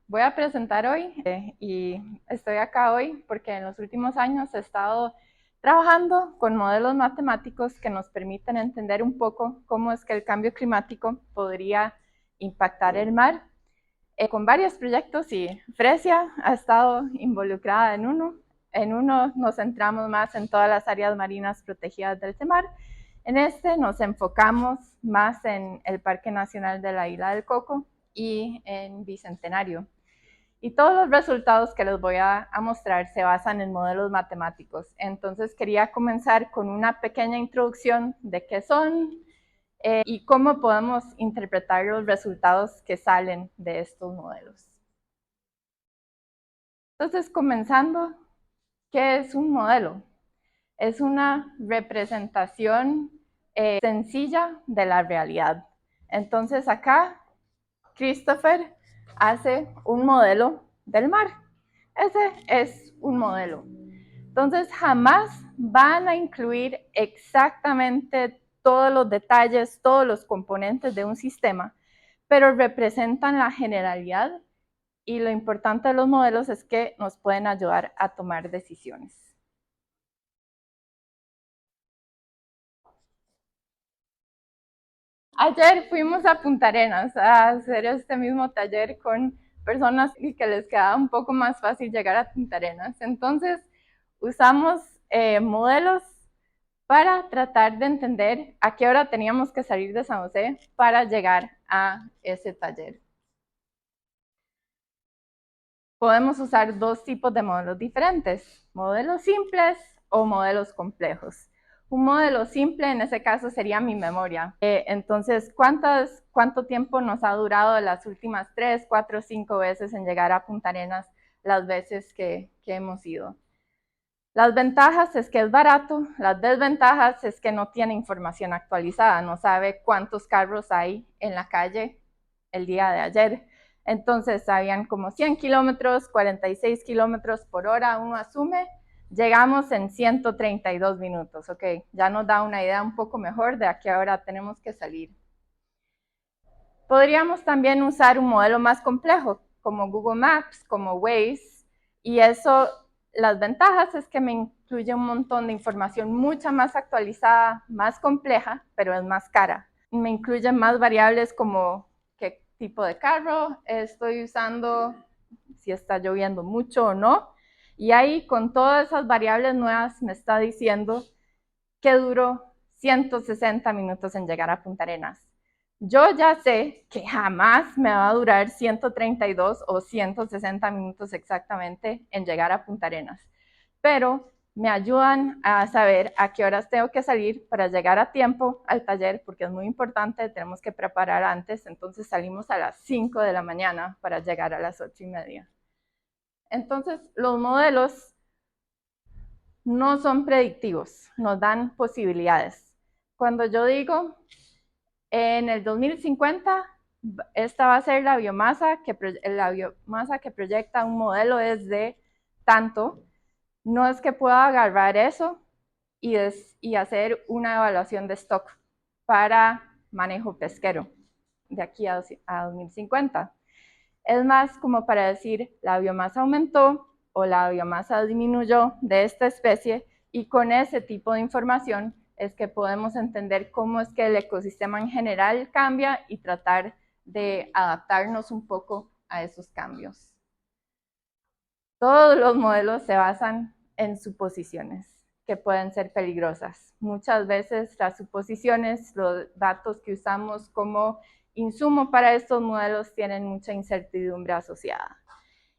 Voy a presentar hoy y estoy acá hoy porque en los últimos años he estado trabajando con modelos matemáticos que nos permiten entender un poco cómo es que el cambio climático podría impactar el mar con varios proyectos y Fresia ha estado involucrada en uno. En uno nos centramos más en todas las áreas marinas protegidas del mar. En este nos enfocamos más en el Parque Nacional de la Isla del Coco y en Bicentenario. Y todos los resultados que les voy a mostrar se basan en modelos matemáticos. Entonces quería comenzar con una pequeña introducción de qué son y cómo podemos interpretar los resultados que salen de estos modelos. Entonces, comenzando, ¿qué es un modelo? Es una representación sencilla de la realidad. Entonces acá Christopher hace un modelo del mar. Ese es un modelo. Entonces jamás van a incluir exactamente todos los detalles, todos los componentes de un sistema, pero representan la generalidad y lo importante de los modelos es que nos pueden ayudar a tomar decisiones. Ayer fuimos a Punta Arenas a hacer este mismo taller con personas y que les quedaba un poco más fácil llegar a Punta Arenas. Entonces, usamos modelos para tratar de entender a qué hora teníamos que salir de San José para llegar a ese taller. Podemos usar dos tipos de modelos diferentes, modelos simples o modelos complejos. Un modelo simple en ese caso sería mi memoria. Entonces, ¿cuánto tiempo nos ha durado las últimas 3, 4, 5 veces en llegar a Punta Arenas las veces que hemos ido? Las ventajas es que es barato, las desventajas es que no tiene información actualizada, no sabe cuántos carros hay en la calle el día de ayer. Entonces, habían como 100 kilómetros, 46 kilómetros por hora, uno asume, llegamos en 132 minutos, ok, ya nos da una idea un poco mejor de a qué hora tenemos que salir. Podríamos también usar un modelo más complejo, como Google Maps, como Waze, y eso, las ventajas es que me incluye un montón de información mucha más actualizada, más compleja, pero es más cara. Me incluye más variables como qué tipo de carro estoy usando, si está lloviendo mucho o no, y ahí con todas esas variables nuevas me está diciendo que duró 160 minutos en llegar a Punta Arenas. Yo ya sé que jamás me va a durar 132 o 160 minutos exactamente en llegar a Punta Arenas, pero me ayudan a saber a qué horas tengo que salir para llegar a tiempo al taller, porque es muy importante, tenemos que preparar antes, entonces salimos a las 5 de la mañana para llegar a las 8:30. Entonces, los modelos no son predictivos, nos dan posibilidades. Cuando yo digo en el 2050, esta va a ser la biomasa que proyecta un modelo es de tanto, no es que pueda agarrar eso y hacer una evaluación de stock para manejo pesquero de aquí a 2050. Es más como para decir la biomasa aumentó o la biomasa disminuyó de esta especie y con ese tipo de información es que podemos entender cómo es que el ecosistema en general cambia y tratar de adaptarnos un poco a esos cambios. Todos los modelos se basan en suposiciones que pueden ser peligrosas. Muchas veces las suposiciones, los datos que usamos como insumo para estos modelos tienen mucha incertidumbre asociada.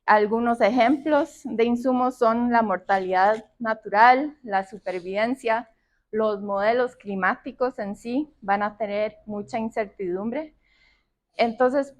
Algunos ejemplos de insumos son la mortalidad natural, la supervivencia, los modelos climáticos en sí van a tener mucha incertidumbre. Entonces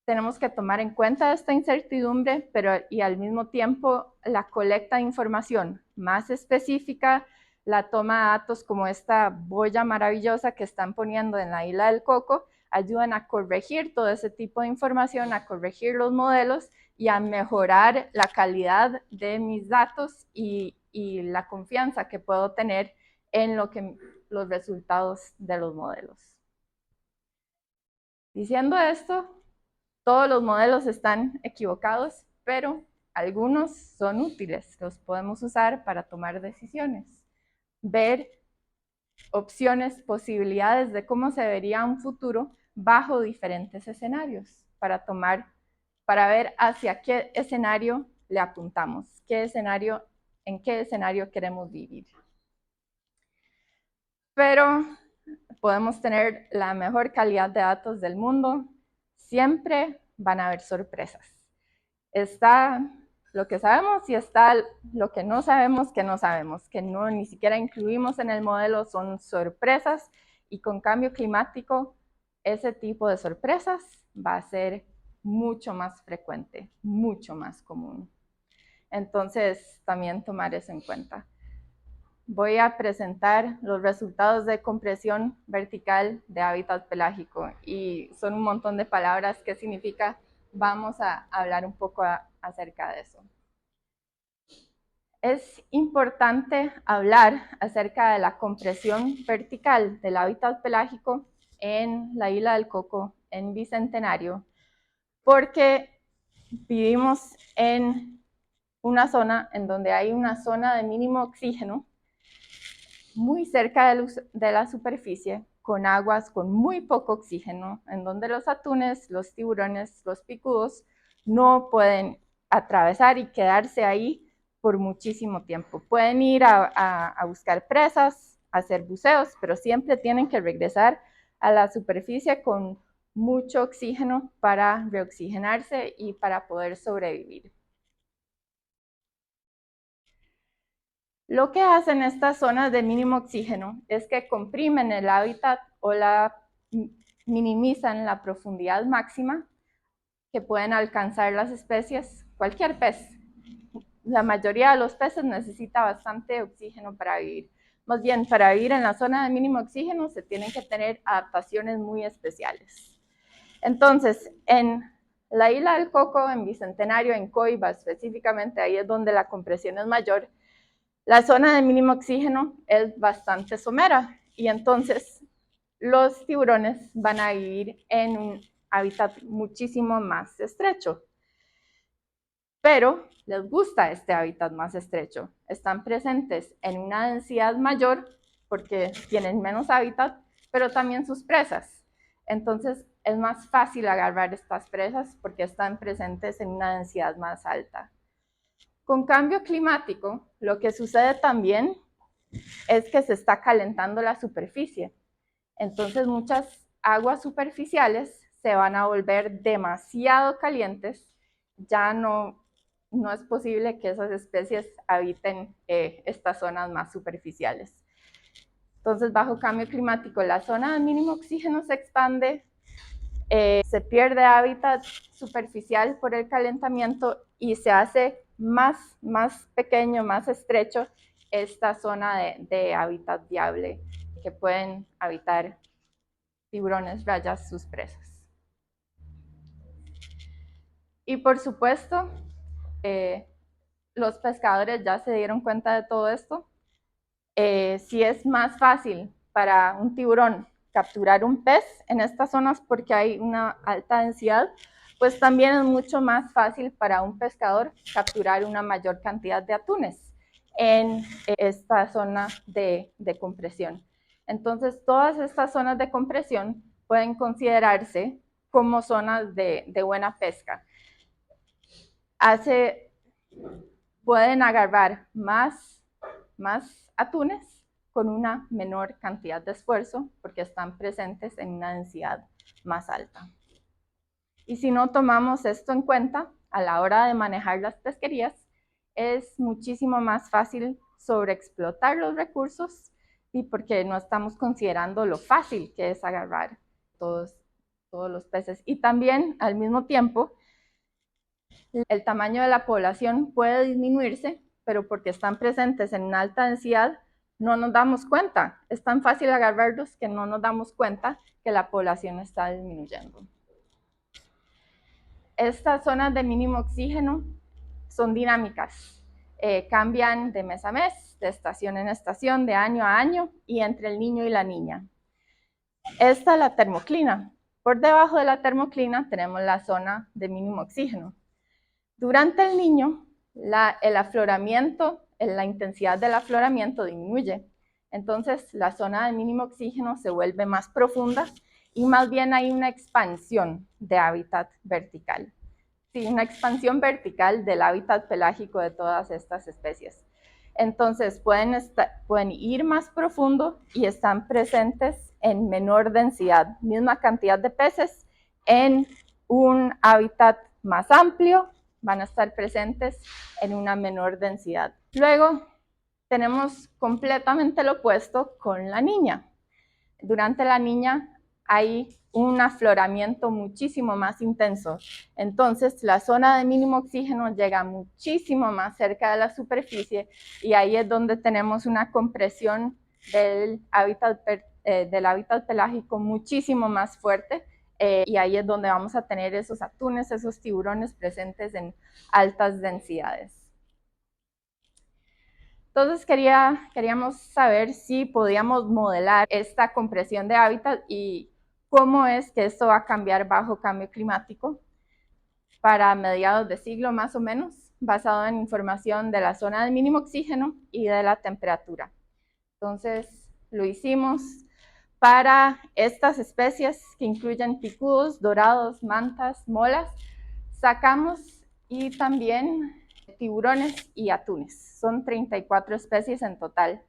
tenemos que tomar en cuenta esta incertidumbre, pero y al mismo tiempo la colecta de información más específica, la toma de datos como esta boya maravillosa que están poniendo en la isla del Coco, ayudan a corregir todo ese tipo de información, a corregir los modelos y a mejorar la calidad de mis datos y la confianza que puedo tener en los resultados de los modelos. Diciendo esto, Todos los modelos están equivocados, pero algunos son útiles, los podemos usar para tomar decisiones, ver opciones, posibilidades de cómo se vería un futuro bajo diferentes escenarios para ver hacia qué escenario le apuntamos, en qué escenario queremos vivir. Pero podemos tener la mejor calidad de datos del mundo, siempre van a haber sorpresas. Está lo que sabemos y está lo que no sabemos, que no ni siquiera incluimos en el modelo, son sorpresas, y con cambio climático ese tipo de sorpresas va a ser mucho más frecuente, mucho más común. Entonces, también tomar eso en cuenta. Voy a presentar los resultados de compresión vertical de hábitat pelágico, y son un montón de palabras. ¿Qué significa? Vamos a hablar un poco acerca de eso. Es importante hablar acerca de la compresión vertical del hábitat pelágico en la isla del Coco, en Bicentenario, porque vivimos en una zona en donde hay una zona de mínimo oxígeno muy cerca de la superficie, con aguas con muy poco oxígeno, en donde los atunes, los tiburones, los picudos no pueden atravesar y quedarse ahí por muchísimo tiempo. Pueden ir a buscar presas, a hacer buceos, pero siempre tienen que regresar a la superficie con mucho oxígeno para reoxigenarse y para poder sobrevivir. Lo que hacen estas zonas de mínimo oxígeno es que comprimen el hábitat o minimizan la profundidad máxima que pueden alcanzar las especies, cualquier pez. La mayoría de los peces necesita bastante oxígeno para vivir. Más bien, para vivir en la zona de mínimo oxígeno se tienen que tener adaptaciones muy especiales. Entonces, en la isla del Coco, en Bicentenario, en Coiba específicamente, ahí es donde la compresión es mayor. La zona de mínimo oxígeno es bastante somera, y entonces los tiburones van a vivir en un hábitat muchísimo más estrecho. Pero les gusta este hábitat más estrecho. Están presentes en una densidad mayor porque tienen menos hábitat, pero también sus presas. Entonces es más fácil agarrar estas presas porque están presentes en una densidad más alta. Con cambio climático, lo que sucede también es que se está calentando la superficie. Entonces muchas aguas superficiales se van a volver demasiado calientes. Ya no es posible que esas especies habiten estas zonas más superficiales. Entonces, bajo cambio climático, la zona de mínimo oxígeno se expande, se pierde hábitat superficial por el calentamiento y se hace más pequeño, más estrecho esta zona de hábitat viable que pueden habitar tiburones, rayas, sus presas. Y por supuesto, los pescadores ya se dieron cuenta de todo esto. Si es más fácil para un tiburón capturar un pez en estas zonas porque hay una alta densidad, pues también es mucho más fácil para un pescador capturar una mayor cantidad de atunes en esta zona de compresión. Entonces, todas estas zonas de compresión pueden considerarse como zonas de buena pesca. Pueden agarrar más atunes con una menor cantidad de esfuerzo porque están presentes en una densidad más alta. Y si no tomamos esto en cuenta a la hora de manejar las pesquerías, es muchísimo más fácil sobreexplotar los recursos, y porque no estamos considerando lo fácil que es agarrar todos los peces. Y también, al mismo tiempo, el tamaño de la población puede disminuirse, pero porque están presentes en una alta densidad, no nos damos cuenta. Es tan fácil agarrarlos que no nos damos cuenta que la población está disminuyendo. Estas zonas de mínimo oxígeno son dinámicas. Cambian de mes a mes, de estación en estación, de año a año y entre el niño y la niña. Esta es la termoclina. Por debajo de la termoclina tenemos la zona de mínimo oxígeno. Durante el niño, el afloramiento, la intensidad del afloramiento disminuye. Entonces, la zona de mínimo oxígeno se vuelve más profunda y más bien hay una expansión de hábitat vertical. Sí, una expansión vertical del hábitat pelágico de todas estas especies. Entonces, pueden ir más profundo y están presentes en menor densidad, misma cantidad de peces en un hábitat más amplio, van a estar presentes en una menor densidad. Luego, tenemos completamente lo opuesto con la niña. Durante la niña hay un afloramiento muchísimo más intenso. Entonces, la zona de mínimo oxígeno llega muchísimo más cerca de la superficie y ahí es donde tenemos una compresión del hábitat pelágico muchísimo más fuerte. Y ahí es donde vamos a tener esos atunes, esos tiburones presentes en altas densidades. Entonces queríamos saber si podíamos modelar esta compresión de hábitat y cómo es que esto va a cambiar bajo cambio climático para mediados de siglo más o menos, basado en información de la zona de mínimo oxígeno y de la temperatura. Entonces lo hicimos para estas especies que incluyen picudos, dorados, mantas, molas, sacamos y también tiburones y atunes. Son 34 especies en total.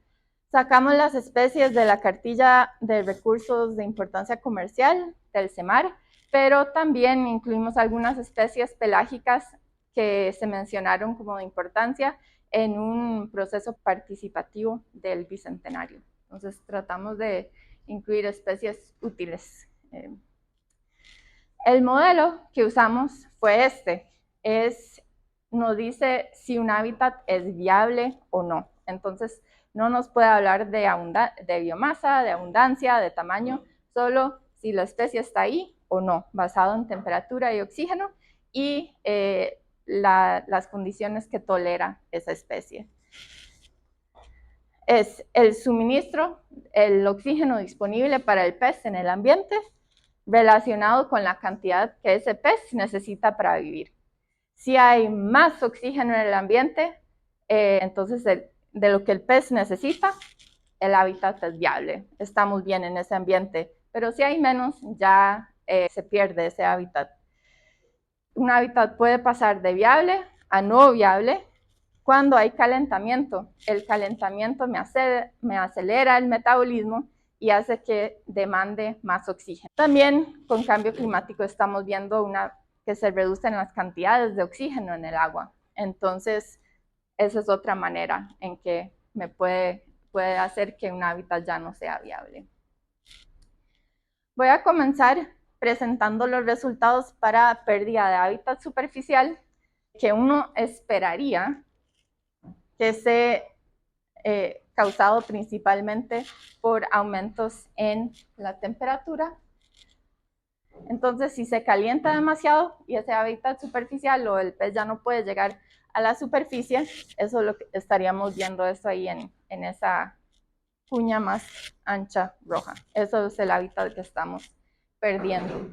Sacamos las especies de la cartilla de recursos de importancia comercial del CEMAR, pero también incluimos algunas especies pelágicas que se mencionaron como de importancia en un proceso participativo del Bicentenario. Entonces tratamos de incluir especies útiles. El modelo que usamos fue este. Nos dice si un hábitat es viable o no. Entonces, no nos puede hablar de biomasa, de abundancia, de tamaño, solo si la especie está ahí o no, basado en temperatura y oxígeno y las condiciones que tolera esa especie. Es el suministro, el oxígeno disponible para el pez en el ambiente, relacionado con la cantidad que ese pez necesita para vivir. Si hay más oxígeno en el ambiente, entonces de lo que el pez necesita, el hábitat es viable. Estamos bien en ese ambiente, pero si hay menos, ya se pierde ese hábitat. Un hábitat puede pasar de viable a no viable cuando hay calentamiento. El calentamiento me acelera el metabolismo y hace que demande más oxígeno. También con cambio climático estamos viendo que se reducen las cantidades de oxígeno en el agua. Entonces, esa es otra manera en que me puede hacer que un hábitat ya no sea viable. Voy a comenzar presentando los resultados para pérdida de hábitat superficial que uno esperaría que sea causado principalmente por aumentos en la temperatura. Entonces, si se calienta demasiado y ese hábitat superficial o el pez ya no puede llegar a la superficie, eso es lo que estaríamos viendo eso ahí en esa cuña más ancha roja. Eso es el hábitat que estamos perdiendo.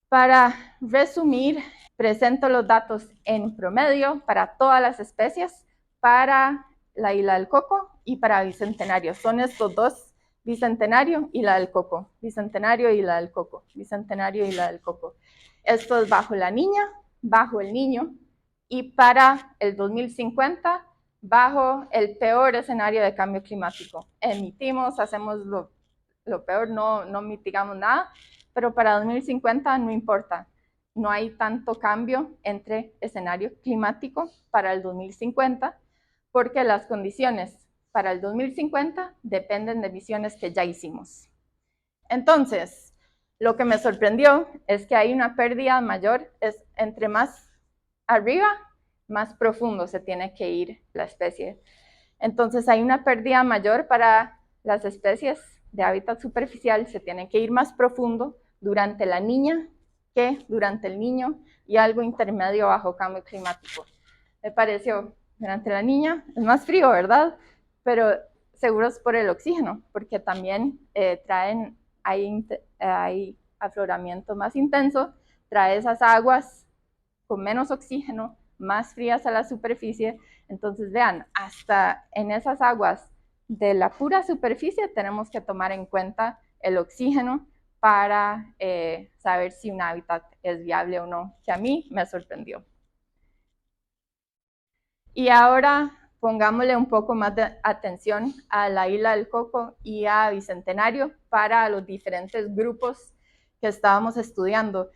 Para resumir, presento los datos en promedio para todas las especies, para la isla del Coco y para Bicentenario. Son estos dos, Bicentenario y la del Coco. Bicentenario y la del Coco. Bicentenario y la del Coco. Esto es bajo la niña, bajo el niño y para el 2050 bajo el peor escenario de cambio climático. Emitimos, hacemos lo peor, no mitigamos nada, pero para 2050 no importa. No hay tanto cambio entre escenario climático para el 2050 porque las condiciones para el 2050 dependen de emisiones que ya hicimos. Entonces, lo que me sorprendió es que hay una pérdida mayor, es entre más arriba, más profundo se tiene que ir la especie. Entonces, hay una pérdida mayor para las especies de hábitat superficial, se tienen que ir más profundo durante la niña que durante el niño y algo intermedio bajo cambio climático. Me pareció, durante la niña es más frío, ¿verdad? Pero seguro es por el oxígeno, porque también hay afloramiento más intenso, trae esas aguas con menos oxígeno, más frías a la superficie. Entonces vean, hasta en esas aguas de la pura superficie tenemos que tomar en cuenta el oxígeno para saber si un hábitat es viable o no, que a mí me sorprendió. Y ahora pongámosle un poco más de atención a la isla del Coco y a Bicentenario para los diferentes grupos que estábamos estudiando.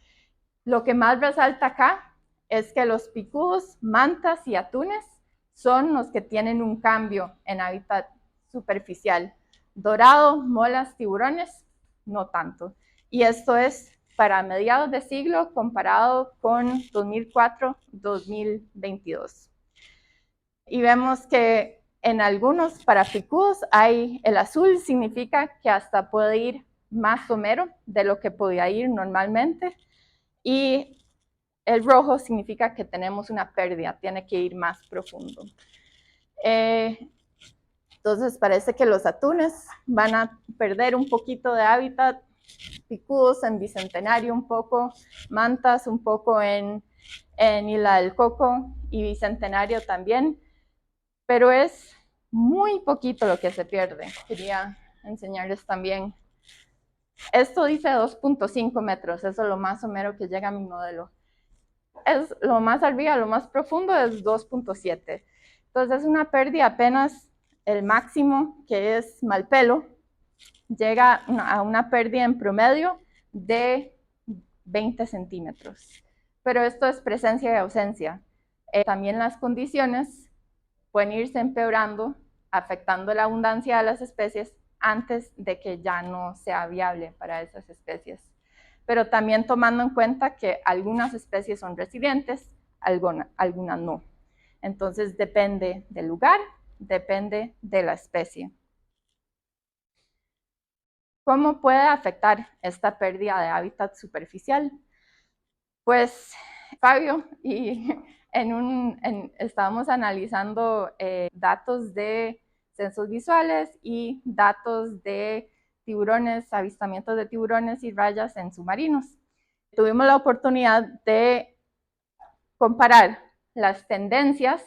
Lo que más resalta acá es que los picudos, mantas y atunes son los que tienen un cambio en hábitat superficial. Dorado, molas, tiburones, no tanto. Y esto es para mediados de siglo comparado con 2004-2022. Y vemos que en algunos para picudos hay el azul, significa que hasta puede ir más somero de lo que podía ir normalmente. Y el rojo significa que tenemos una pérdida, tiene que ir más profundo. Entonces parece que los atunes van a perder un poquito de hábitat, picudos en Bicentenario un poco, mantas un poco en Isla del Coco y Bicentenario también, pero es muy poquito lo que se pierde. Quería enseñarles también. Esto dice 2.5 metros, eso es lo más somero que llega a mi modelo. Es lo más arriba, lo más profundo es 2.7. Entonces es una pérdida apenas el máximo, que es Malpelo, llega a una pérdida en promedio de 20 centímetros. Pero esto es presencia y ausencia. También las condiciones pueden irse empeorando, afectando la abundancia de las especies antes de que ya no sea viable para esas especies. Pero también tomando en cuenta que algunas especies son resilientes, algunas no. Entonces depende del lugar, depende de la especie. ¿Cómo puede afectar esta pérdida de hábitat superficial? Pues Fabio y estábamos analizando datos de censos visuales y datos de tiburones, avistamientos de tiburones y rayas en submarinos. Tuvimos la oportunidad de comparar las tendencias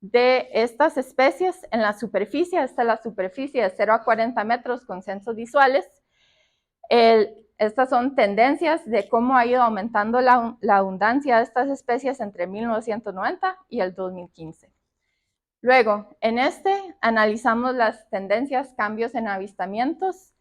de estas especies en la superficie. Esta es la superficie de 0 a 40 metros con censos visuales. Estas son tendencias de cómo ha ido aumentando la abundancia de estas especies entre 1990 y el 2015. Luego, en analizamos las tendencias, cambios en avistamientos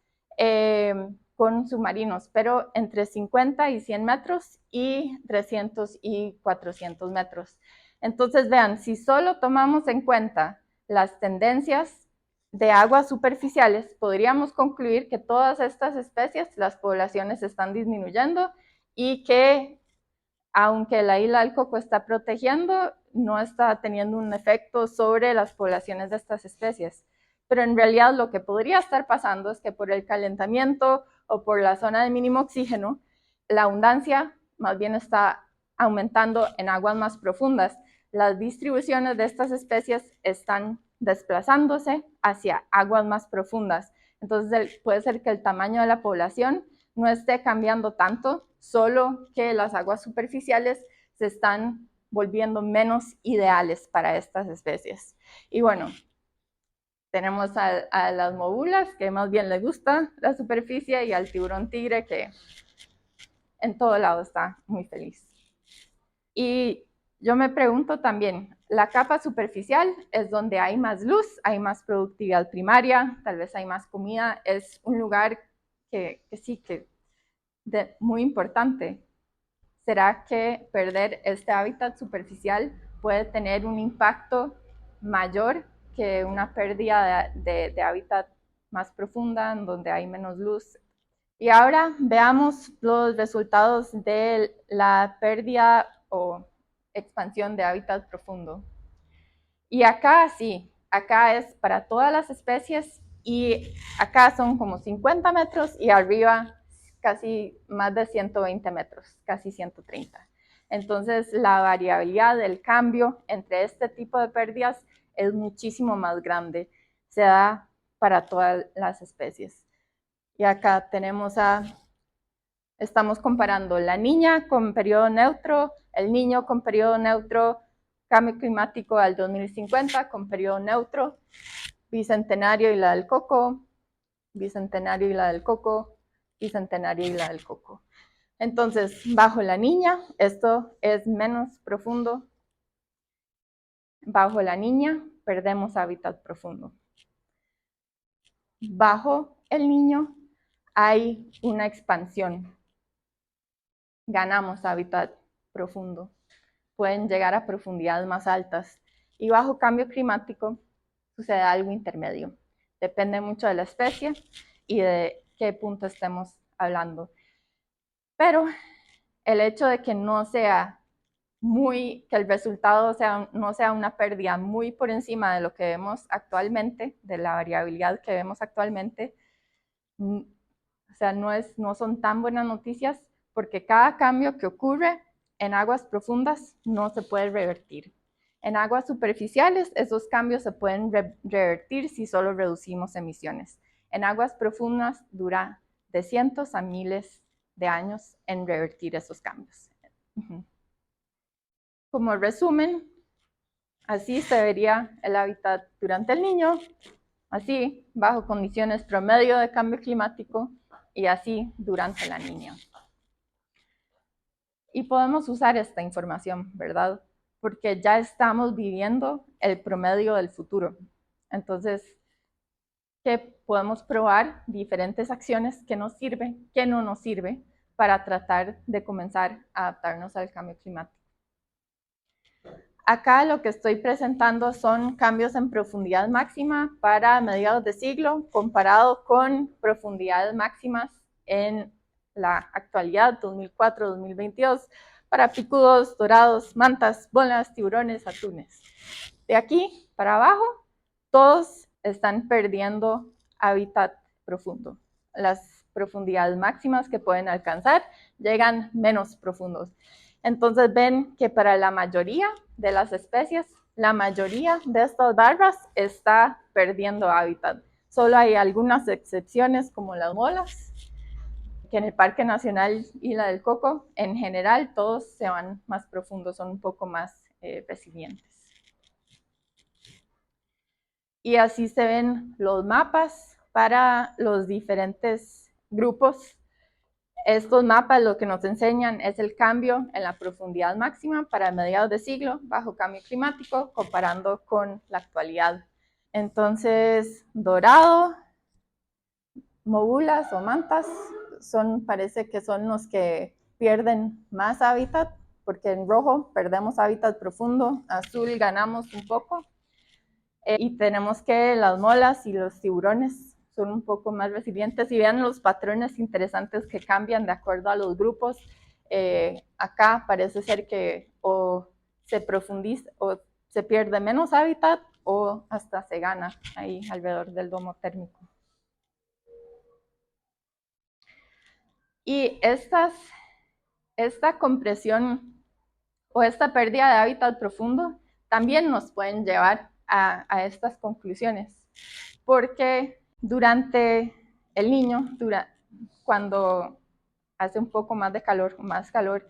con submarinos, pero entre 50 y 100 metros y 300 y 400 metros. Entonces, vean, si solo tomamos en cuenta las tendencias de aguas superficiales, podríamos concluir que todas estas especies, las poblaciones están disminuyendo y que, aunque la isla del Coco está protegiendo, no está teniendo un efecto sobre las poblaciones de estas especies. Pero en realidad lo que podría estar pasando es que por el calentamiento o por la zona de mínimo oxígeno, la abundancia más bien está aumentando en aguas más profundas. Las distribuciones de estas especies están desplazándose hacia aguas más profundas. Entonces puede ser que el tamaño de la población no esté cambiando tanto, solo que las aguas superficiales se están volviendo menos ideales para estas especies. Y bueno, tenemos a las mobulas, que más bien les gusta la superficie, y al tiburón tigre, que en todo lado está muy feliz. Y yo me pregunto también, la capa superficial es donde hay más luz, hay más productividad primaria, tal vez hay más comida, es un lugar que sí, muy importante. ¿Será que perder este hábitat superficial puede tener un impacto mayor que una pérdida de hábitat más profunda, en donde hay menos luz? Y ahora veamos los resultados de la pérdida o expansión de hábitat profundo. Y acá sí, acá es para todas las especies, y acá son como 50 metros y arriba casi más de 120 metros, casi 130. Entonces la variabilidad del cambio entre este tipo de pérdidas es muchísimo más grande. Se da para todas las especies. Y acá tenemos a Estamos comparando la niña con periodo neutro, el niño con periodo neutro, cambio climático al 2050 con periodo neutro, bicentenario Isla del Coco, bicentenario Isla del Coco, bicentenario Isla del Coco. Entonces, bajo la niña, esto es menos profundo. Bajo la niña, perdemos hábitat profundo. Bajo el niño hay una expansión. Ganamos hábitat profundo. Pueden llegar a profundidades más altas. Y bajo cambio climático sucede algo intermedio. Depende mucho de la especie y de qué punto estemos hablando. Pero el hecho de que no sea que el resultado no sea una pérdida muy por encima de lo que vemos actualmente, de la variabilidad que vemos actualmente, o sea, no son tan buenas noticias porque cada cambio que ocurre en aguas profundas no se puede revertir. En aguas superficiales, esos cambios se pueden revertir si solo reducimos emisiones. En aguas profundas dura de cientos a miles de años en revertir esos cambios. Como resumen, así se vería el hábitat durante el niño, así bajo condiciones promedio de cambio climático y así durante la niña. Y podemos usar esta información, ¿verdad? Porque ya estamos viviendo el promedio del futuro. Entonces, ¿qué podemos probar? Diferentes acciones que nos sirven, que no nos sirve para tratar de comenzar a adaptarnos al cambio climático. Acá lo que estoy presentando son cambios en profundidad máxima para mediados de siglo comparado con profundidades máximas en la actualidad, 2004-2022, para picudos, dorados, mantas, bolas, tiburones, atunes. De aquí para abajo, todos están perdiendo hábitat profundo. Las profundidades máximas que pueden alcanzar llegan menos profundos. Entonces ven que para la mayoría de las especies, la mayoría de estas barras está perdiendo hábitat. Solo hay algunas excepciones como las bolas, que en el Parque Nacional Isla del Coco, en general, todos se van más profundos, son un poco más resilientes. Y así se ven los mapas para los diferentes grupos. Estos mapas lo que nos enseñan es el cambio en la profundidad máxima para mediados de siglo bajo cambio climático comparando con la actualidad. Entonces, dorado, mobulas o mantas parece que son los que pierden más hábitat, porque en rojo perdemos hábitat profundo, azul ganamos un poco, y tenemos que las molas y los tiburones son un poco más resilientes y vean los patrones interesantes que cambian de acuerdo a los grupos. Acá parece ser que o se profundiza o se pierde menos hábitat o hasta se gana ahí alrededor del domo térmico. Y esta compresión o esta pérdida de hábitat profundo también nos pueden llevar a estas conclusiones, porque durante el niño, cuando hace un poco más de calor,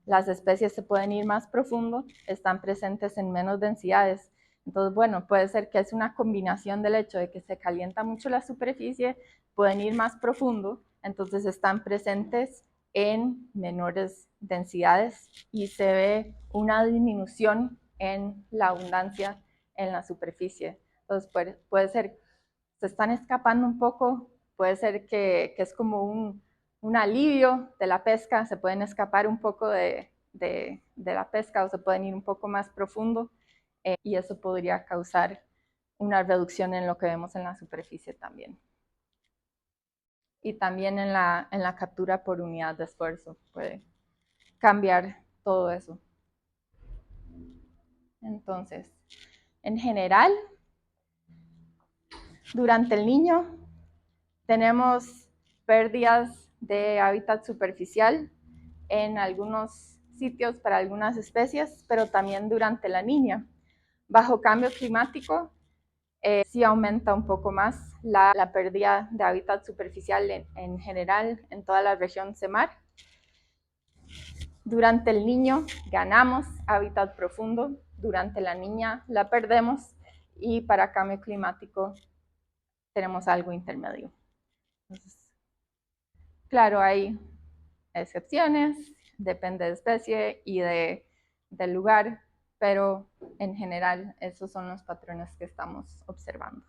las especies se pueden ir más profundo, están presentes en menos densidades. Entonces, bueno, puede ser que es una combinación del hecho de que se calienta mucho la superficie, pueden ir más profundo, entonces están presentes en menores densidades y se ve una disminución en la abundancia en la superficie. Entonces puede ser, se están escapando un poco, puede ser que es como un alivio de la pesca, se pueden escapar un poco de la pesca o se pueden ir un poco más profundo, y eso podría causar una reducción en lo que vemos en la superficie también. Y también en la captura por unidad de esfuerzo puede cambiar todo eso. Entonces, en general, durante el niño tenemos pérdidas de hábitat superficial en algunos sitios para algunas especies, pero también durante la niña. Bajo cambio climático, sí aumenta un poco más la pérdida de hábitat superficial en general en toda la región CEMAR. Durante el niño ganamos hábitat profundo, durante la niña la perdemos y para cambio climático tenemos algo intermedio. Entonces, claro, hay excepciones, depende de especie y del lugar, pero en general esos son los patrones que estamos observando.